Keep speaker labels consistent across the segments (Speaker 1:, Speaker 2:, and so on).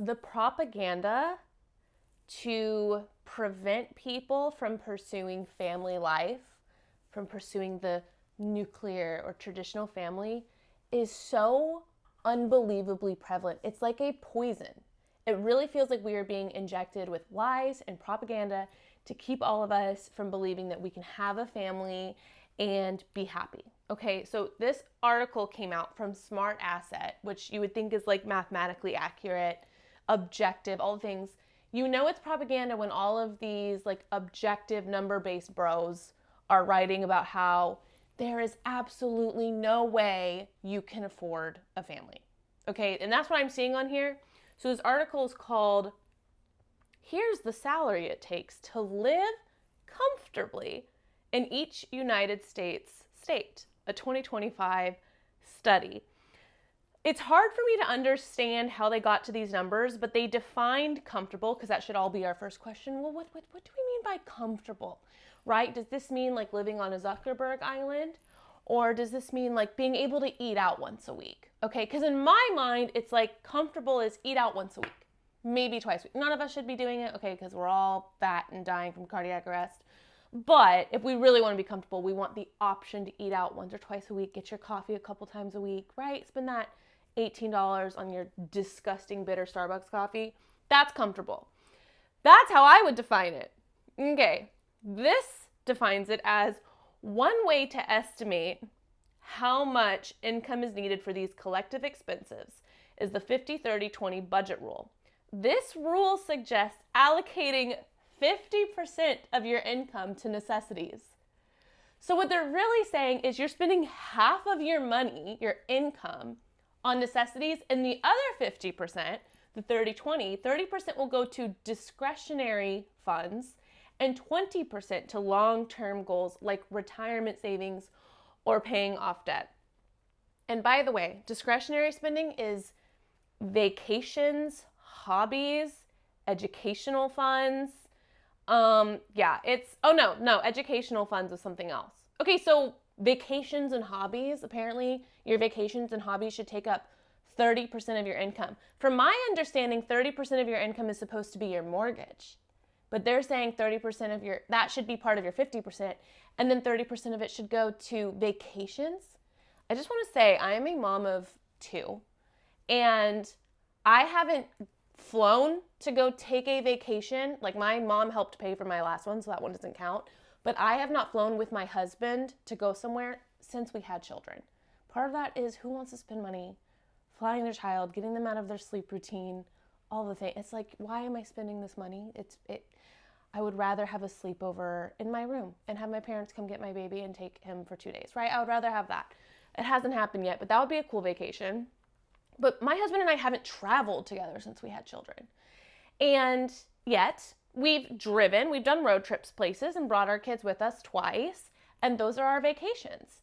Speaker 1: the propaganda to prevent people from pursuing family life, from pursuing the nuclear or traditional family, is so unbelievably prevalent. It's like a poison. It really feels like we are being injected with lies and propaganda to keep all of us from believing that we can have a family and be happy. Okay, so this article came out from Smart Asset, which you would think is like mathematically accurate, objective, all the things. You know it's propaganda when all of these like objective number-based bros are writing about how there is absolutely no way you can afford a family. Okay, and that's what I'm seeing on here. So this article is called "Here's the Salary It Takes to Live Comfortably in Each United States State," a 2025 study. It's hard for me to understand how they got to these numbers, but they defined comfortable, because that should all be our first question. Well, what do we mean by comfortable, right? Does this mean like living on a Zuckerberg island? Or does this mean like being able to eat out once a week? Okay, because in my mind, it's like comfortable is eat out once a week, maybe twice a week. None of us should be doing it, okay, because we're all fat and dying from cardiac arrest. But if we really want to be comfortable, we want the option to eat out once or twice a week, get your coffee a couple times a week, right? Spend that $18 on your disgusting bitter Starbucks coffee. That's comfortable. That's how I would define it. Okay, this defines it as one way to estimate how much income is needed for these collective expenses is the 50-30-20 budget rule. This rule suggests allocating 50% of your income to necessities. So what they're really saying is you're spending half of your money, your income, on necessities, and the other 50%, the 30-20, 30% will go to discretionary funds and 20% to long-term goals like retirement savings or paying off debt. And by the way, discretionary spending is vacations, hobbies, educational funds. Educational funds is something else. Okay, so vacations and hobbies, apparently your vacations and hobbies should take up 30% of your income. From my understanding, 30% of your income is supposed to be your mortgage. But they're saying 30% of that should be part of your 50%, and then 30% of it should go to vacations. I just want to say I am a mom of 2, and I haven't flown to go take a vacation. Like, my mom helped pay for my last one, so that one doesn't count. But I have not flown with my husband to go somewhere since we had children. Part of that is who wants to spend money flying their child, getting them out of their sleep routine, all the things. It's like, why am I spending this money? I would rather have a sleepover in my room and have my parents come get my baby and take him for 2 days, right? I would rather have that. It hasn't happened yet, but that would be a cool vacation. But my husband and I haven't traveled together since we had children. And yet, we've done road trips places and brought our kids with us twice, and those are our vacations.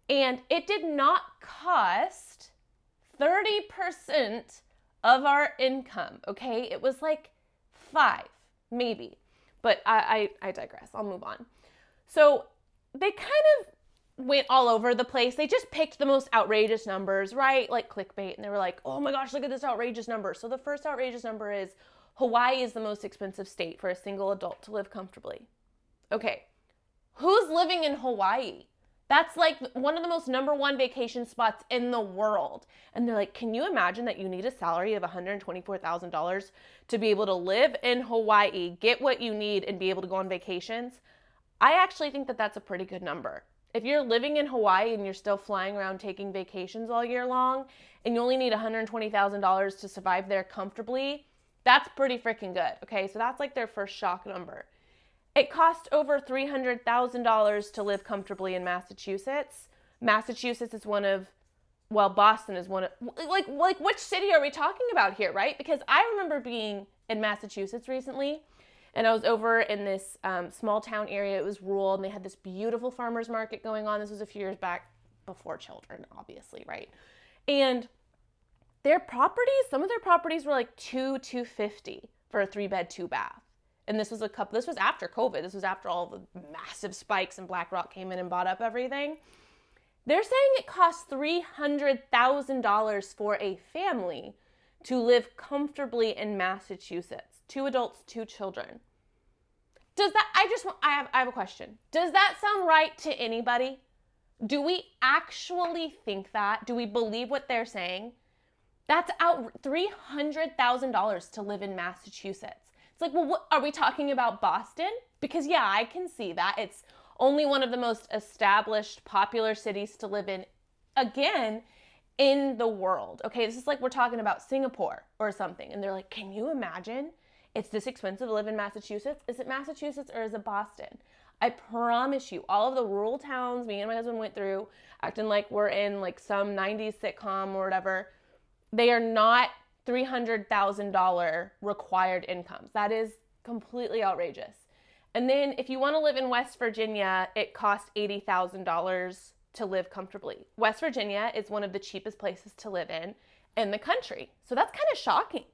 Speaker 1: And it did not cost 30% of our income, okay? It was like 5, maybe. But I digress. I'll move on. So they kind of went all over the place. They just picked the most outrageous numbers, right? Like clickbait. And they were like, oh my gosh, look at this outrageous number. So the first outrageous number is Hawaii is the most expensive state for a single adult to live comfortably. Okay, who's living in Hawaii? That's like one of the most #1 vacation spots in the world. And they're like, can you imagine that you need a salary of $124,000 to be able to live in Hawaii, get what you need, and be able to go on vacations? I actually think that that's a pretty good number. If you're living in Hawaii and you're still flying around taking vacations all year long, and you only need $120,000 to survive there comfortably, that's pretty freaking good. Okay, so that's like their first shock number. It costs over $300,000 to live comfortably in Massachusetts. Massachusetts is Boston is one of, like which city are we talking about here, right? Because I remember being in Massachusetts recently, and I was over in this small town area. It was rural, and they had this beautiful farmer's market going on. This was a few years back, before children, obviously, right? And some of their properties were like $250 for a 3-bed, 2-bath. And this was after COVID. This was after all the massive spikes and BlackRock came in and bought up everything. They're saying it costs $300,000 for a family to live comfortably in Massachusetts. 2 adults, 2 children. Does that, I have a question. Does that sound right to anybody? Do we actually think that? Do we believe what they're saying? That's out $300,000 to live in Massachusetts. It's like, well, what, are we talking about Boston? Because yeah, I can see that. It's only one of the most established, popular cities to live in, again, in the world. Okay, this is like we're talking about Singapore or something. And they're like, can you imagine? It's this expensive to live in Massachusetts. Is it Massachusetts or is it Boston? I promise you, all of the rural towns me and my husband went through, acting like we're in like some 90s sitcom or whatever, they are not $300,000 required incomes. That is completely outrageous. And then if you want to live in West Virginia, it costs $80,000 to live comfortably. West Virginia is one of the cheapest places to live in the country. So that's kind of shocking.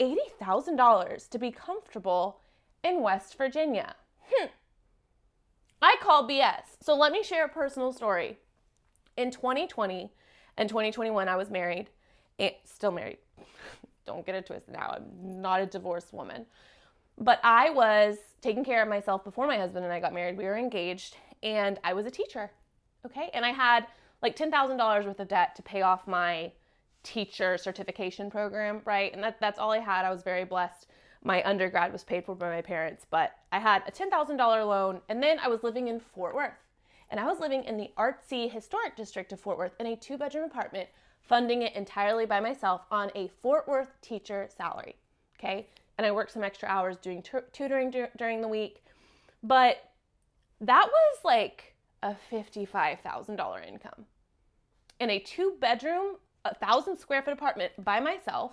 Speaker 1: $80,000 to be comfortable in West Virginia. I call BS. So let me share a personal story. In 2020 and 2021, I was married. Still married. Don't get it twisted now. I'm not a divorced woman. But I was taking care of myself before my husband and I got married. We were engaged and I was a teacher. Okay. And I had like $10,000 worth of debt to pay off my teacher certification program, right? And that's all I had. I was very blessed. My undergrad was paid for by my parents, but I had a $10,000 loan. And then I was living in Fort Worth. And I was living in the artsy historic district of Fort Worth in a 2-bedroom apartment, funding it entirely by myself on a Fort Worth teacher salary. Okay. And I worked some extra hours doing tutoring during the week. But that was like a $55,000 income in a 2-bedroom, 1,000 square foot apartment by myself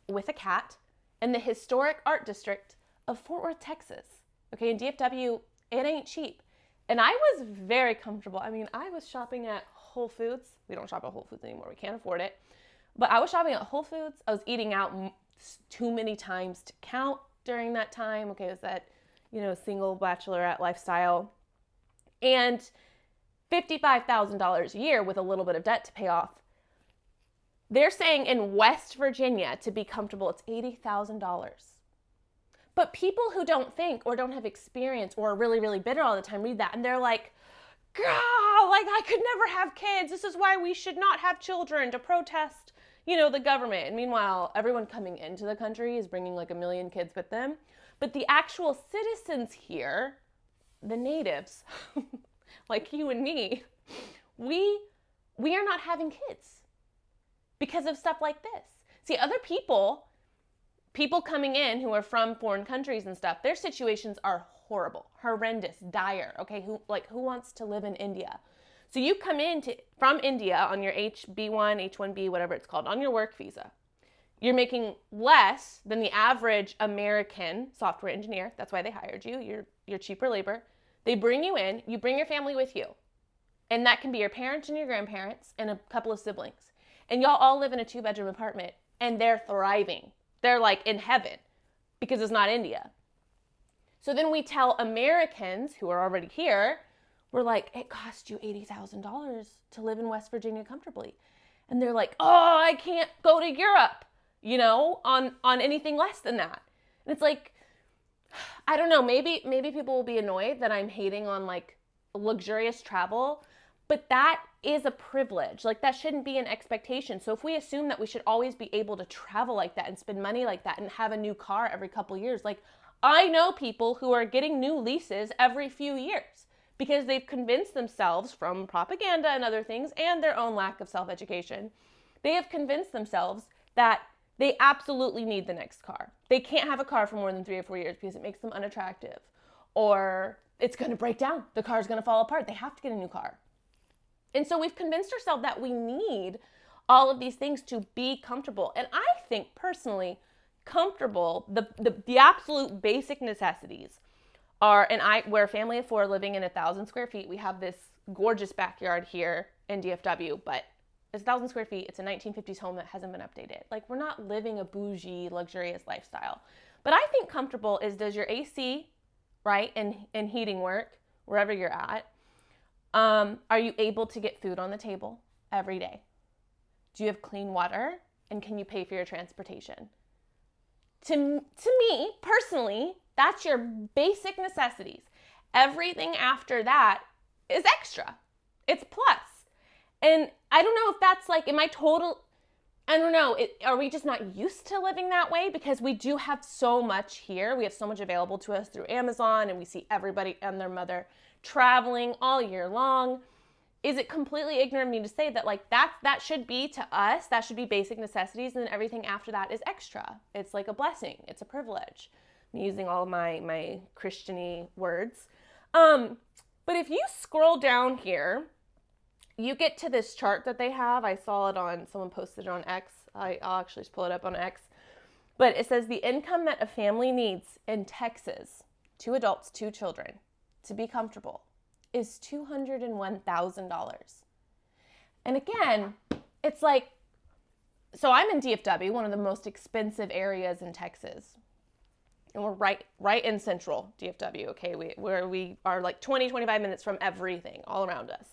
Speaker 1: with a cat in the historic art district of Fort Worth, Texas. Okay, in DFW, it ain't cheap. And I was very comfortable. I mean, I was shopping at Whole Foods. We don't shop at Whole Foods anymore. We can't afford it. But I was shopping at Whole Foods. I was eating out too many times to count during that time. Okay, it was that, single bachelorette lifestyle. And $55,000 a year with a little bit of debt to pay off. They're saying in West Virginia to be comfortable, it's $80,000. But people who don't think or don't have experience or are really, really bitter all the time read that and they're like, girl, like I could never have kids. This is why we should not have children, to protest, the government. And meanwhile, everyone coming into the country is bringing like 1 million kids with them. But the actual citizens here, the natives, like you and me, we are not having kids because of stuff like this. See, other people coming in who are from foreign countries and stuff, their situations are horrible, horrendous, dire. Okay, who wants to live in India? So you come from India on your HB1, H1B, whatever it's called, on your work visa. You're making less than the average American software engineer. That's why they hired you. You're cheaper labor. They bring you in, you bring your family with you. And that can be your parents and your grandparents and a couple of siblings. And y'all all live in a 2-bedroom apartment and they're thriving. They're like in heaven because it's not India. So then we tell Americans who are already here, we're like, it costs you $80,000 to live in West Virginia comfortably. And they're like, oh, I can't go to Europe, on anything less than that. And it's like, I don't know, maybe people will be annoyed that I'm hating on like luxurious travel, but that is a privilege. Like that shouldn't be an expectation. So if we assume that we should always be able to travel like that and spend money like that and have a new car every couple years, like I know people who are getting new leases every few years because they've convinced themselves from propaganda and other things and their own lack of self-education. They have convinced themselves that they absolutely need the next car. They can't have a car for more than 3 or 4 years because it makes them unattractive or it's going to break down. The car's going to fall apart. They have to get a new car. And so we've convinced ourselves that we need all of these things to be comfortable. And I think personally, comfortable, the absolute basic necessities are, we're a family of 4 living in 1,000 square feet. We have this gorgeous backyard here in DFW, but it's 1,000 square feet. It's a 1950s home that hasn't been updated. Like we're not living a bougie, luxurious lifestyle. But I think comfortable is, does your AC, right, and heating work wherever you're at? Are you able to get food on the table every day? Do you have clean water? And can you pay for your transportation? To me, personally, that's your basic necessities. Everything after that is extra. It's plus. And I don't know if that's like, I don't know, are we just not used to living that way? Because we do have so much here. We have so much available to us through Amazon, and we see everybody and their mother traveling all year long. Is it completely ignorant of me to say that like that should be to us, that should be basic necessities, and then everything after that is extra? It's like a blessing. It's a privilege. I'm using all my Christian-y words. But if you scroll down here, you get to this chart that they have. I saw it on, someone posted it on X. I'll actually just pull it up on X. But it says the income that a family needs in Texas, 2 adults, 2 children, to be comfortable is $201,000. And again, it's like, so I'm in DFW, one of the most expensive areas in Texas. And we're right in central DFW, okay? Where we are like 20, 25 minutes from everything all around us.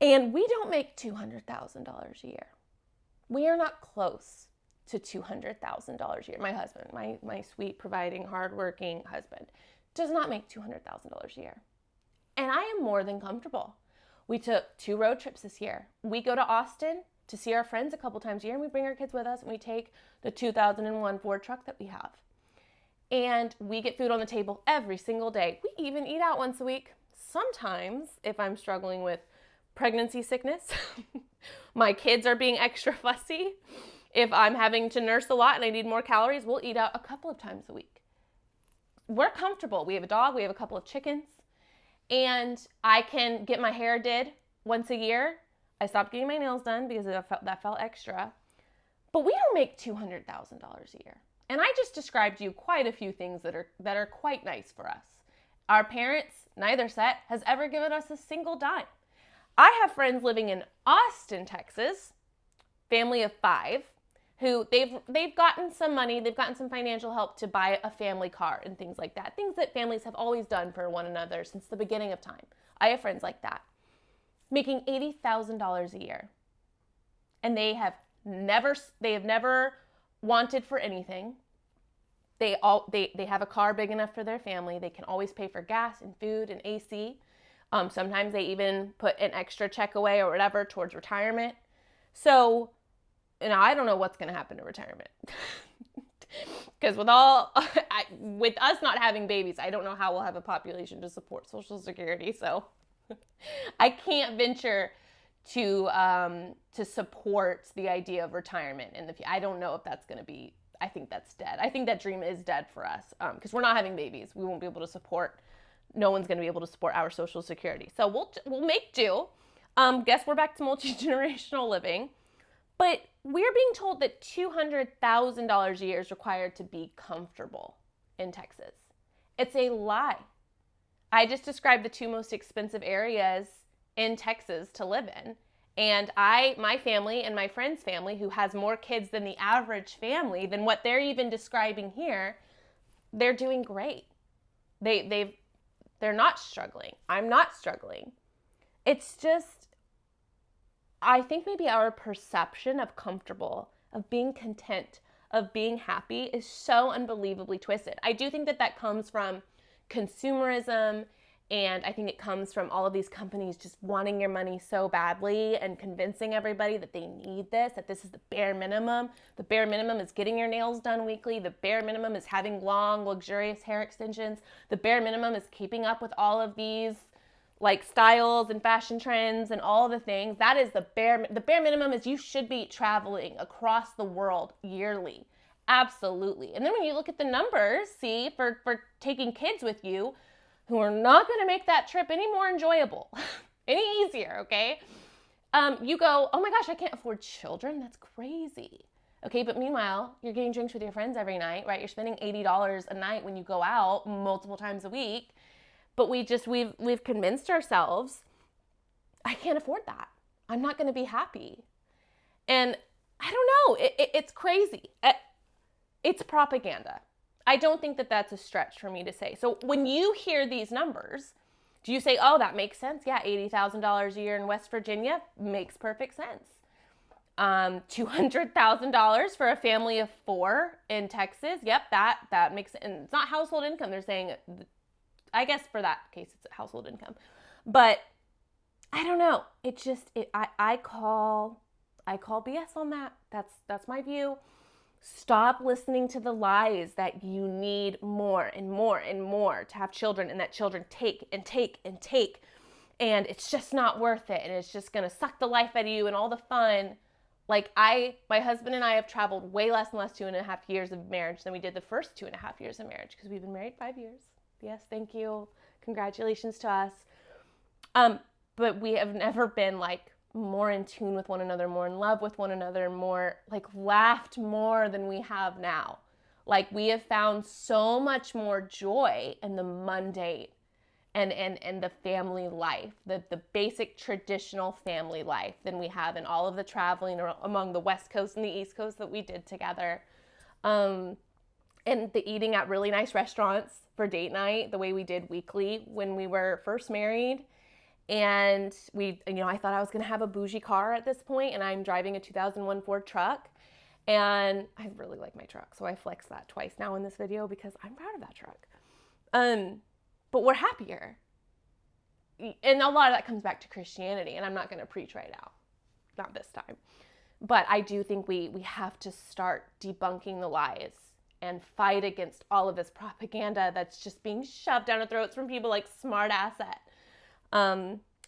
Speaker 1: And we don't make $200,000 a year. We are not close to $200,000 a year. My husband, my sweet, providing, hardworking husband, does not make $200,000 a year. And I am more than comfortable. We took 2 road trips this year. We go to Austin to see our friends a couple times a year, and we bring our kids with us, and we take the 2001 Ford truck that we have. And we get food on the table every single day. We even eat out once a week. Sometimes, if I'm struggling with pregnancy sickness, my kids are being extra fussy, if I'm having to nurse a lot and I need more calories, we'll eat out a couple of times a week. We're comfortable. We have a dog. We have a couple of chickens. And I can get my hair did once a year. I stopped getting my nails done because that felt extra. But we don't make $200,000 a year. And I just described to you quite a few things that are quite nice for us. Our parents, neither set, has ever given us a single dime. I have friends living in Austin, Texas, family of 5, who they've gotten some money, they've gotten some financial help to buy a family car and things like that. Things that families have always done for one another since the beginning of time. I have friends like that, making $80,000 a year. And they have never wanted for anything. They have a car big enough for their family. They can always pay for gas and food and AC. Sometimes they even put an extra check away or whatever towards retirement. So, I don't know what's going to happen to retirement. Because with us not having babies, I don't know how we'll have a population to support Social Security. So I can't venture to support the idea of retirement in the future. I don't know if that's going to be, I think that's dead. I think that dream is dead for us because we're not having babies. We won't be able to support, no one's going to be able to support our Social Security. So we'll make do. Guess we're back to multi-generational living. But we're being told that $200,000 a year is required to be comfortable in Texas. It's a lie. I just described the 2 most expensive areas in Texas to live in. And my family and my friend's family, who has more kids than the average family, than what they're even describing here, they're doing great. They're not struggling. I'm not struggling. It's just, I think maybe our perception of comfortable, of being content, of being happy is so unbelievably twisted. I do think that comes from consumerism, and I think it comes from all of these companies just wanting your money so badly and convincing everybody that they need this, that this is the bare minimum. The bare minimum is getting your nails done weekly. The bare minimum is having long, luxurious hair extensions. The bare minimum is keeping up with all of these like styles and fashion trends and all the things. That is the bare minimum is you should be traveling across the world yearly. Absolutely. And then when you look at the numbers, see, for taking kids with you who are not going to make that trip any more enjoyable, any easier, okay? You go, oh my gosh, I can't afford children. That's crazy. Okay, but meanwhile, you're getting drinks with your friends every night, right? You're spending $80 a night when you go out multiple times a week. But we've convinced ourselves, I can't afford that. I'm not going to be happy. And I don't know, it's crazy. It's propaganda. I don't think that that's a stretch for me to say. So when you hear these numbers, do you say, oh, that makes sense? Yeah, $80,000 a year in West Virginia makes perfect sense. $200,000 for a family of 4 in Texas. Yep, that makes it. And it's not household income. They're saying, I guess for that case, it's household income. But I don't know. I call BS on that. That's my view. Stop listening to the lies that you need more and more and more to have children, and that children take and take and take, and it's just not worth it, and it's just gonna suck the life out of you and all the fun. Like my husband and I have traveled way less in the last 2.5 years of marriage than we did the first 2.5 years of marriage, because we've been married 5 years. Yes, thank you. Congratulations to us. But we have never been like more in tune with one another, more in love with one another, more like laughed more than we have now. Like we have found so much more joy in the mundane and the family life, the basic traditional family life than we have in all of the traveling among the West Coast and the East Coast that we did together. And the eating at really nice restaurants for date night, the way we did weekly when we were first married. And I thought I was going to have a bougie car at this point, and I'm driving a 2001 Ford truck, and I really like my truck, so I flex that twice now in this video because I'm proud of that truck. But we're happier. And a lot of that comes back to Christianity, and I'm not going to preach right now. Not this time. But I do think we have to start debunking the lies and fight against all of this propaganda that's just being shoved down our throats from people like Smart Asset.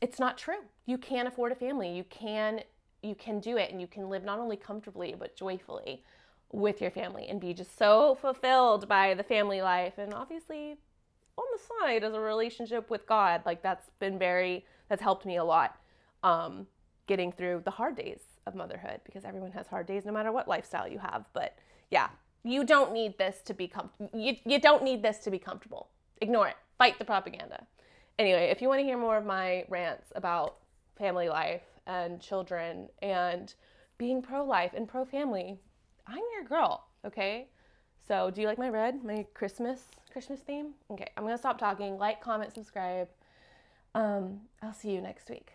Speaker 1: It's not true. You can afford a family. You can do it, and you can live not only comfortably but joyfully with your family and be just so fulfilled by the family life. And obviously on the side as a relationship with God, like that's helped me a lot, getting through the hard days of motherhood, because everyone has hard days no matter what lifestyle you have. But yeah, you don't need this to be you don't need this to be comfortable. Ignore it. Fight the propaganda. Anyway, if you want to hear more of my rants about family life and children and being pro-life and pro-family, I'm your girl, okay? So do you like my red, my Christmas theme? Okay, I'm going to stop talking. Like, comment, subscribe. I'll see you next week.